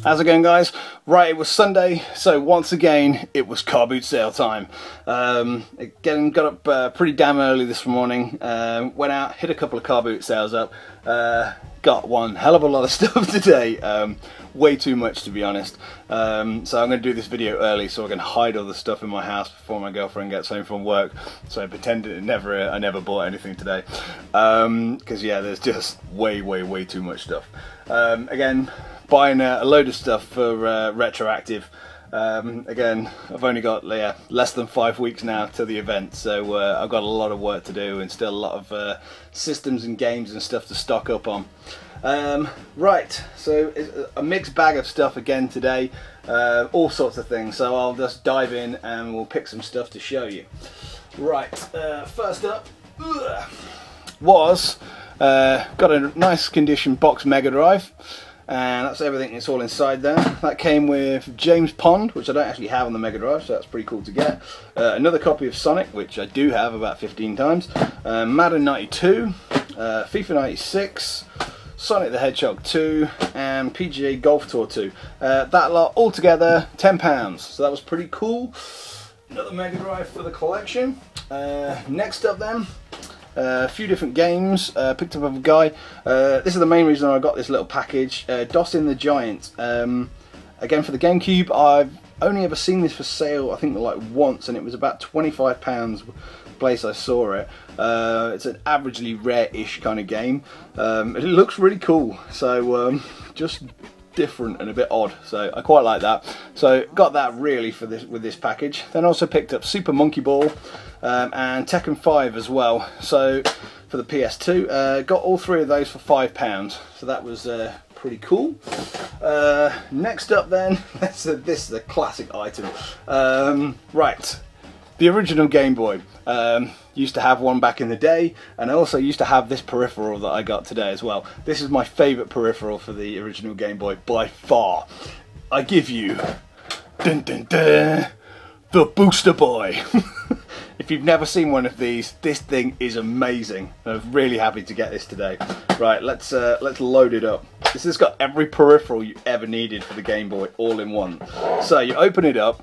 How's it going, guys? Right, it was Sunday, so once again it was car boot sale time. Again, got up pretty damn early this morning, went out, hit a couple of car boot sales up, got one hell of a lot of stuff today, way too much to be honest. So I'm going to do this video early so I can hide all the stuff in my house before my girlfriend gets home from work, so I pretended I never bought anything today, because yeah, there's just way too much stuff. Again, buying a load of stuff for retroactive. Again, I've only got less than 5 weeks now to the event, so I've got a lot of work to do and still a lot of systems and games and stuff to stock up on. Right, so it's a mixed bag of stuff again today, all sorts of things, so I'll just dive in and we'll pick some stuff to show you. Right, first up was got a nice condition box Mega Drive. And that's everything, it's all inside there. That came with James Pond, which I don't actually have on the Mega Drive, so that's pretty cool to get. Another copy of Sonic, which I do have about 15 times. Madden 92, FIFA 96, Sonic the Hedgehog 2, and PGA Golf Tour 2. That lot all together, £10, so that was pretty cool. Another Mega Drive for the collection. Next up then, a few different games, picked up of a guy. This is the main reason I got this little package. Dossin the Giant. Again, for the GameCube, I've only ever seen this for sale, I think like once, and it was about £25 place I saw it. It's an averagely rare-ish kind of game. It looks really cool, so just different and a bit odd, so I quite like that. So got that really for this with this package. Then also picked up Super Monkey Ball and Tekken 5 as well. So for the PS2, got all three of those for £5. So that was pretty cool. Next up then, this is a classic item. Right, the original Game Boy. Used to have one back in the day, and I also used to have this peripheral that I got today as well. This is my favourite peripheral for the original Game Boy by far. I give you dun, dun, dun, the Booster Boy. If you've never seen one of these, this thing is amazing. I'm really happy to get this today. Right, let's load it up. This has got every peripheral you ever needed for the Game Boy all in one. So you open it up,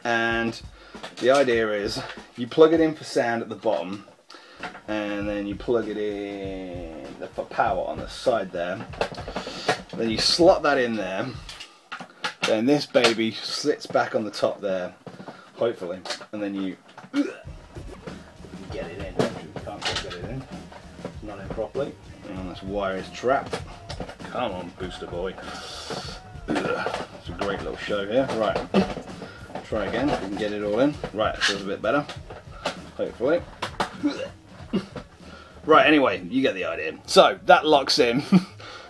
and the idea is you plug it in for sound at the bottom, and then you plug it in for power on the side there. Then you slot that in there. Then this baby slits back on the top there, hopefully, and then you get it in. You can't quite get it in. It's not in properly. And this wire is trapped. Come on, Booster Boy. It's a great little show here. Right. Try again if we can get it all in. Right, that feels a bit better, hopefully. Right, anyway, you get the idea. So that locks in.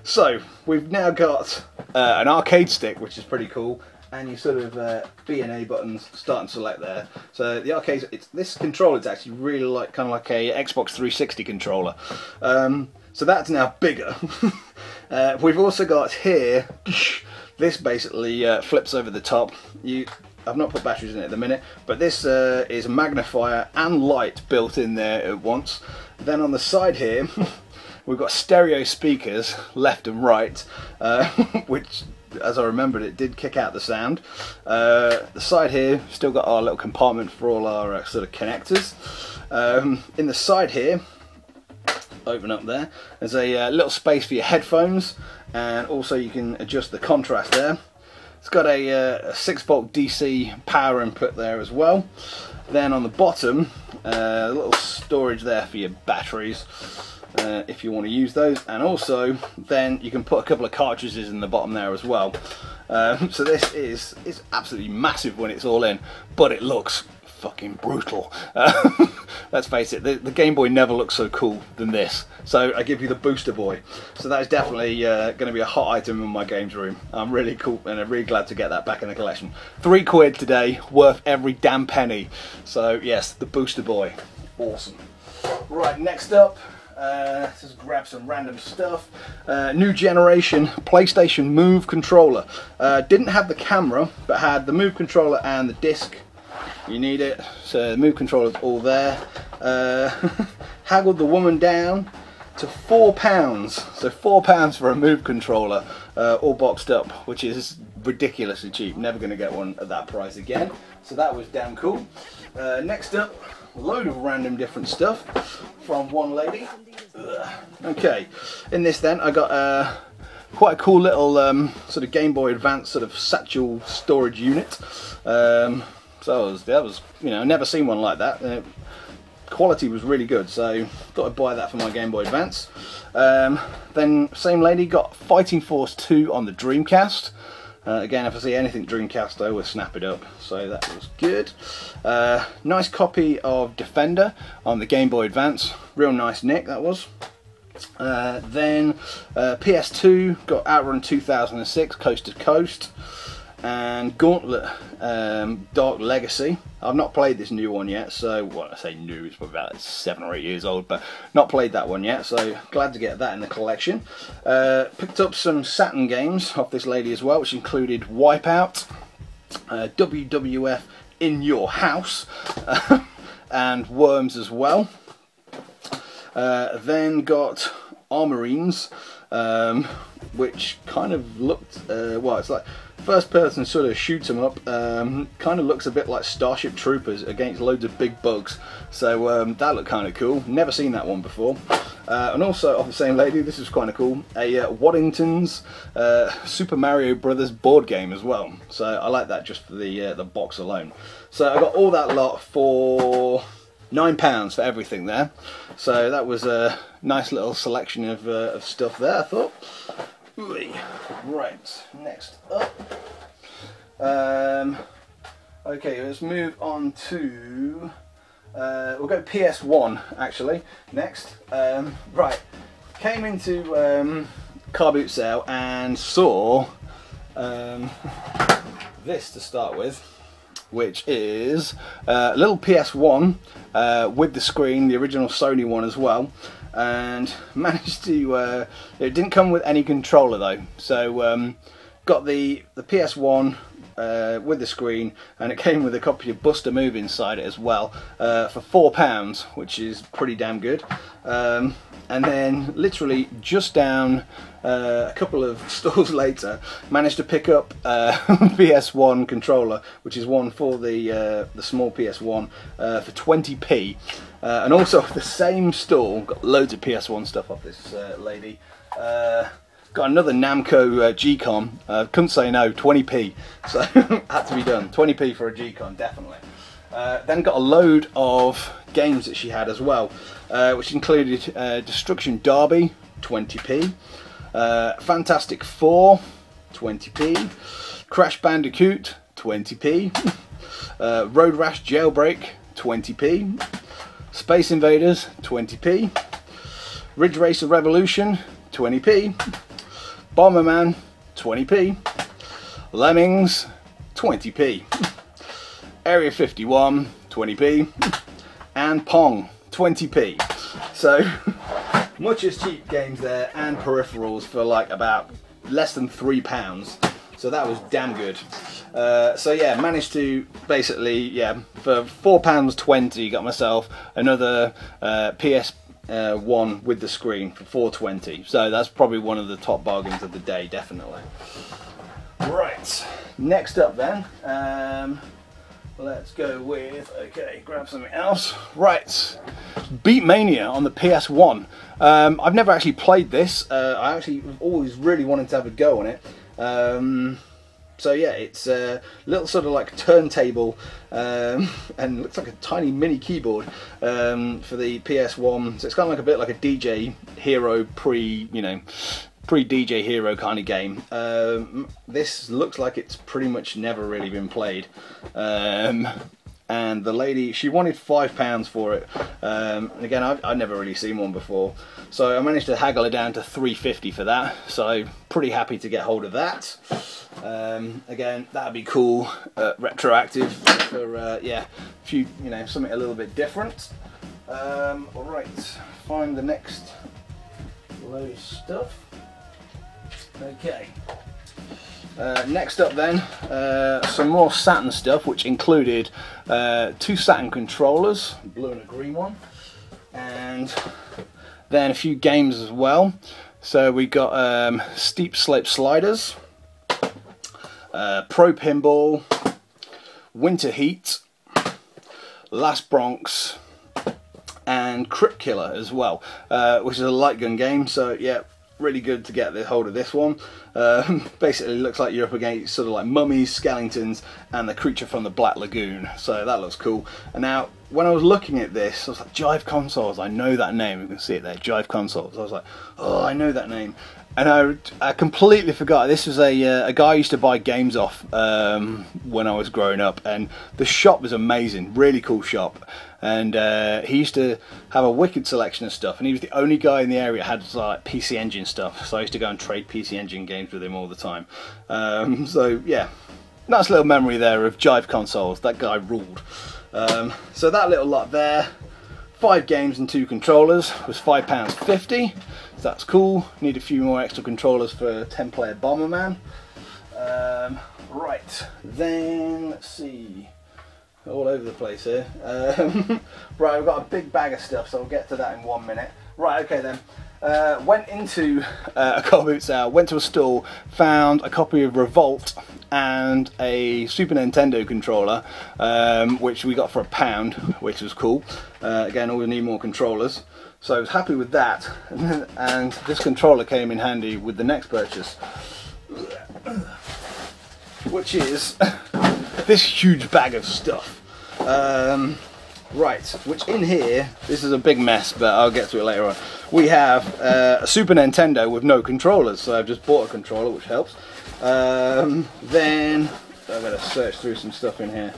So we've now got an arcade stick, which is pretty cool, and you sort of B and A buttons start and select there. So the arcade, this controller is actually really like kind of like a Xbox 360 controller. So that's now bigger. We've also got here, this basically flips over the top. I've not put batteries in it at the minute, but this is a magnifier and light built in there at once. Then on the side here, we've got stereo speakers left and right, which, as I remembered, it did kick out the sound. The side here, still got our little compartment for all our sort of connectors. In the side here, open up there, there's a little space for your headphones, and also you can adjust the contrast there. It's got a 6-volt DC power input there as well. Then on the bottom, a little storage there for your batteries, if you want to use those. And also, then you can put a couple of cartridges in the bottom there as well. So this is absolutely massive when it's all in, but it looks fucking brutal. Let's face it, the Game Boy never looked so cool than this. So I give you the Booster Boy. So that is definitely going to be a hot item in my games room. I'm really cool, and I'm really glad to get that back in the collection. £3 today, worth every damn penny. So yes, the Booster Boy, awesome. Right, next up, just grab some random stuff. New generation PlayStation Move controller. Didn't have the camera, but had the Move controller and the disc. You need it, so the Move controller's all there. Haggled the woman down to £4, so £4 for a Move controller, all boxed up, which is ridiculously cheap. Never going to get one at that price again. So that was damn cool. Next up, a load of random different stuff from one lady. Okay, in this then I got quite a cool little sort of Game Boy Advance sort of satchel storage unit. So that was, you know, never seen one like that. Quality was really good, so thought I'd buy that for my Game Boy Advance. Then same lady got Fighting Force 2 on the Dreamcast. Again, if I see anything Dreamcast, I always snap it up, so that was good. Nice copy of Defender on the Game Boy Advance. Real nice nick that was. Then PS2 got Outrun 2006 Coast to Coast, and Gauntlet Dark Legacy. I've not played this new one yet, so, well, I say new, it's probably about 7 or 8 years old, but not played that one yet, so glad to get that in the collection. Picked up some Saturn games off this lady as well, which included Wipeout, WWF In Your House, and Worms as well. Then got Armorines, which kind of looked, well, it's like first person sort of shoots them up, kind of looks a bit like Starship Troopers against loads of big bugs, so that looked kind of cool. Never seen that one before. And also, off the same lady, this is kind of cool, a Waddington's Super Mario Brothers board game as well, so I like that just for the box alone. So I got all that lot for £9 for everything there, so that was a nice little selection of stuff there, I thought. Right, next up, okay, let's move on to, we'll go PS1 actually next. Right, came into car boot sale and saw this to start with, which is a little PS1 with the screen, the original Sony one as well, and managed to, it didn't come with any controller though, so got the PS1 with the screen, and it came with a copy of Buster Move inside it as well, for £4, which is pretty damn good. And then literally just down a couple of stores later, managed to pick up PS1 controller, which is one for the small PS1, for 20p. And also the same store, got loads of PS1 stuff off this lady. Got another Namco G-Con, couldn't say no, 20p, so had to be done. 20p for a G-Con, definitely. Then got a load of games that she had as well, which included Destruction Derby, 20p, Fantastic Four, 20p, Crash Bandicoot, 20p, Road Rash Jailbreak, 20p, Space Invaders, 20p, Ridge Racer Revolution, 20p, Bomberman, 20p, Lemmings, 20p, Area 51, 20p, and Pong, 20p. So much as cheap games there, and peripherals for like about less than £3. So that was damn good. So yeah, managed to basically, yeah, for £4.20 got myself another PS1 with the screen for £4.20. So that's probably one of the top bargains of the day, definitely. Right, next up then, let's go with, okay, grab something else. Right, Beat Mania on the PS1. I've never actually played this. I actually always really wanted to have a go on it. So yeah, it's a little sort of like turntable, and looks like a tiny mini keyboard for the PS1. So it's kind of like a bit like a DJ Hero pre-DJ Hero kind of game. This looks like it's pretty much never really been played. And the lady, she wanted £5 for it. And again, I've never really seen one before, so I managed to haggle it down to £3.50 for that. So pretty happy to get hold of that. Again, that'd be cool, retroactive for yeah, if you know, something a little bit different. All right, find the next load of stuff. Okay. Next up then, some more Saturn stuff, which included 2 Saturn controllers, a blue and a green one, and then a few games as well. So we got Steep Slope Sliders, Pro Pinball, Winter Heat, Last Bronx, and Crypt Killer as well, which is a light gun game. So yeah, really good to get the hold of this one. Basically looks like you're up against sort of like mummies, skeletons, and the creature from the Black Lagoon. So that looks cool. And now when I was looking at this, I was like, Jive Consoles, I know that name. You can see it there, Jive Consoles. I was like, oh, I know that name. And I completely forgot. This was a guy I used to buy games off when I was growing up, and the shop was amazing, really cool shop. And he used to have a wicked selection of stuff, and he was the only guy in the area that had like PC Engine stuff, so I used to go and trade PC Engine games with him all the time. So yeah, nice little memory there of Jive Consoles. That guy ruled. So that little lot there, 5 games and 2 controllers, was £5.50. So that's cool. Need a few more extra controllers for a 10-player Bomberman. Right, then let's see. All over the place here. Right, I've got a big bag of stuff, so I'll get to that in 1 minute. Right, okay then. Went into a car boot sale, went to a stall, found a copy of Revolt and a Super Nintendo controller, which we got for £1, which was cool. Again, we need more controllers, so I was happy with that. And this controller came in handy with the next purchase, which is this huge bag of stuff. Right, which in here, this is a big mess, but I'll get to it later on. We have a Super Nintendo with no controllers, so I've just bought a controller, which helps. Then I'm going to search through some stuff in here.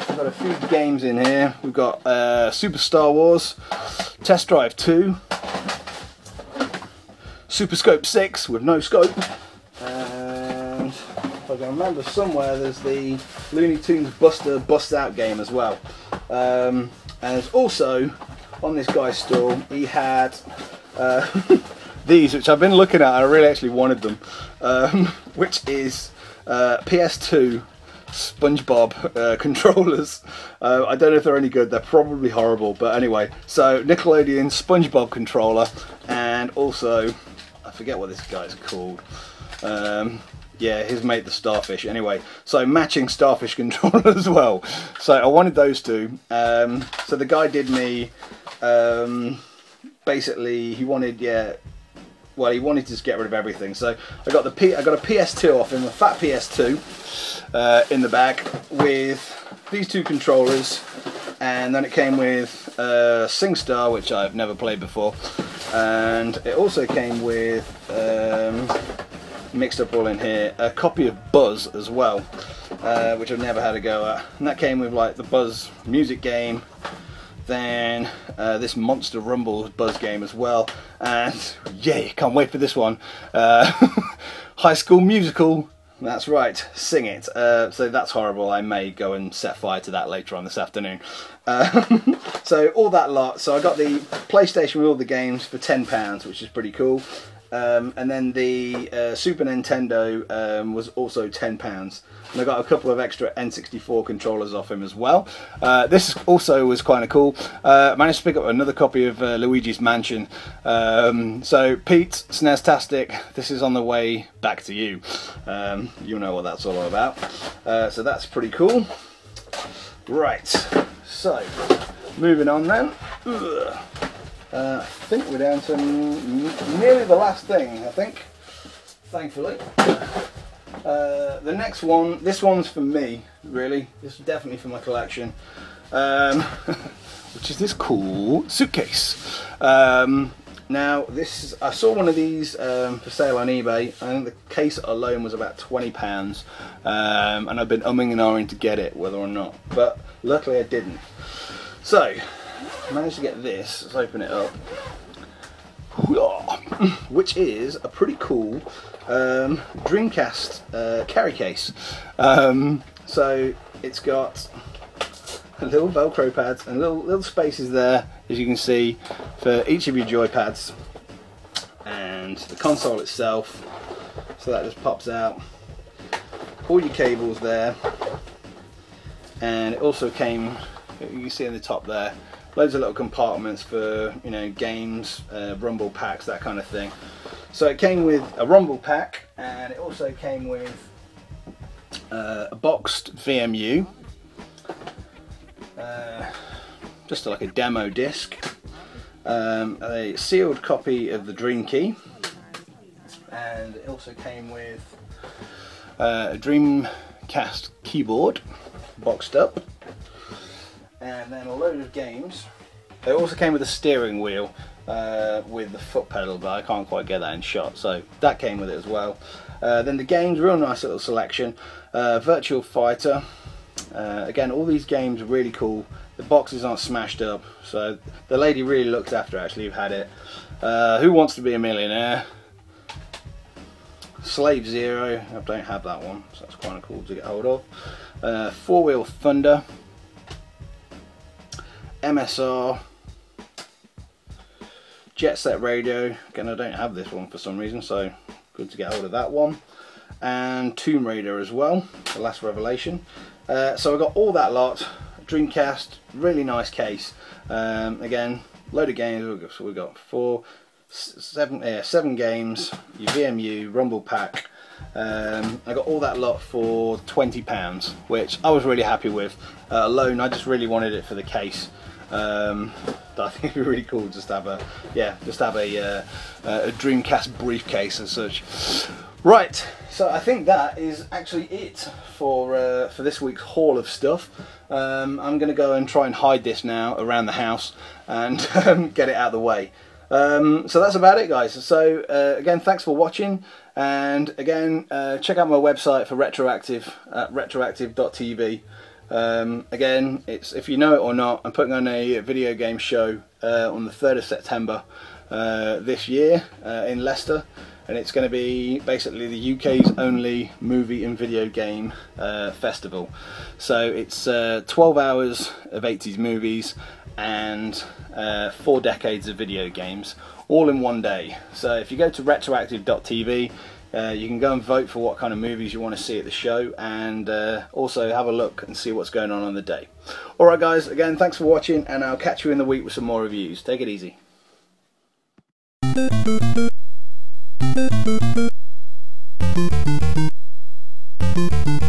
We've got a few games in here. We've got Super Star Wars, Test Drive 2, Super Scope 6 with no scope, and if I can remember somewhere, there's the Looney Tunes Buster Bust Out game as well. And there's also, on this guy's stall, he had these, which I've been looking at, and I really actually wanted them, which is PS2 SpongeBob controllers. I don't know if they're any good, they're probably horrible, but anyway, so Nickelodeon SpongeBob controller, and also, I forget what this guy's called. Yeah, his mate the Starfish. Anyway, so matching Starfish controller as well. So I wanted those two. So the guy did me, basically he wanted, well, he wanted to just get rid of everything. So I got a PS2 off him, a fat PS2 in the bag with these 2 controllers, and then it came with SingStar, which I've never played before, and it also came with mixed up all in here, a copy of Buzz as well, which I've never had a go at, and that came with like the Buzz music game, then this Monster Rumble Buzz game as well, and yeah, can't wait for this one, High School Musical, that's right, Sing It. So that's horrible, I may go and set fire to that later on this afternoon. So all that lot, so I got the PlayStation with all the games for £10, which is pretty cool. And then the Super Nintendo was also £10, and I got a couple of extra N64 controllers off him as well. This also was kind of cool. Managed to pick up another copy of Luigi's Mansion. So Pete, SNES-tastic, this is on the way back to you. You know what that's all about. So that's pretty cool. Right, so moving on then. I think we're down to nearly the last thing, I think, thankfully. The next one, this one's for me, really. This is definitely for my collection, which is this cool suitcase. Now, I saw one of these for sale on eBay. I think the case alone was about £20, and I've been umming and ahhing to get it, whether or not, but luckily I didn't. So, I managed to get this. Let's open it up, which is a pretty cool Dreamcast carry case. So it's got little Velcro pads and little spaces there, as you can see, for each of your joypads, and the console itself. So that just pops out. All your cables there, and it also came, you can see in the top there, loads of little compartments for, you know, games, rumble packs, that kind of thing. So it came with a rumble pack, and it also came with a boxed VMU, just like a demo disc, a sealed copy of the Dream Key, and it also came with a Dreamcast keyboard boxed up, and then a load of games. It also came with a steering wheel with the foot pedal, but I can't quite get that in shot, so that came with it as well. Then the games, real nice little selection. Virtual Fighter, again, all these games are really cool. The boxes aren't smashed up, so the lady really looked after it, actually, who had it. Who Wants to Be a Millionaire, Slave Zero, I don't have that one, so that's quite cool to get hold of. Four Wheel Thunder, MSR, Jet Set Radio, again I don't have this one for some reason, so good to get hold of that one. And Tomb Raider as well, The Last Revelation. So I got all that lot. Dreamcast, really nice case. Again, load of games. So we've got seven games, your VMU, Rumble Pack. I got all that lot for £20, which I was really happy with. Alone, I just really wanted it for the case. I think it'd be really cool just to have a Dreamcast briefcase as such. Right, so I think that is actually it for this week's haul of stuff. I'm going to go and try and hide this now around the house and get it out of the way. So that's about it, guys. So again, thanks for watching, and again, check out my website for Retroactive at retroactive.tv. Again, it's, if you know it or not, I'm putting on a video game show on the 3rd of September this year in Leicester, and it's going to be basically the UK's only movie and video game festival. So it's 12 hours of 80s movies and 4 decades of video games, all in one day. So if you go to retroactive.tv, you can go and vote for what kind of movies you want to see at the show, and also have a look and see what's going on the day. Alright guys, again, thanks for watching, and I'll catch you in the week with some more reviews. Take it easy. Thank you.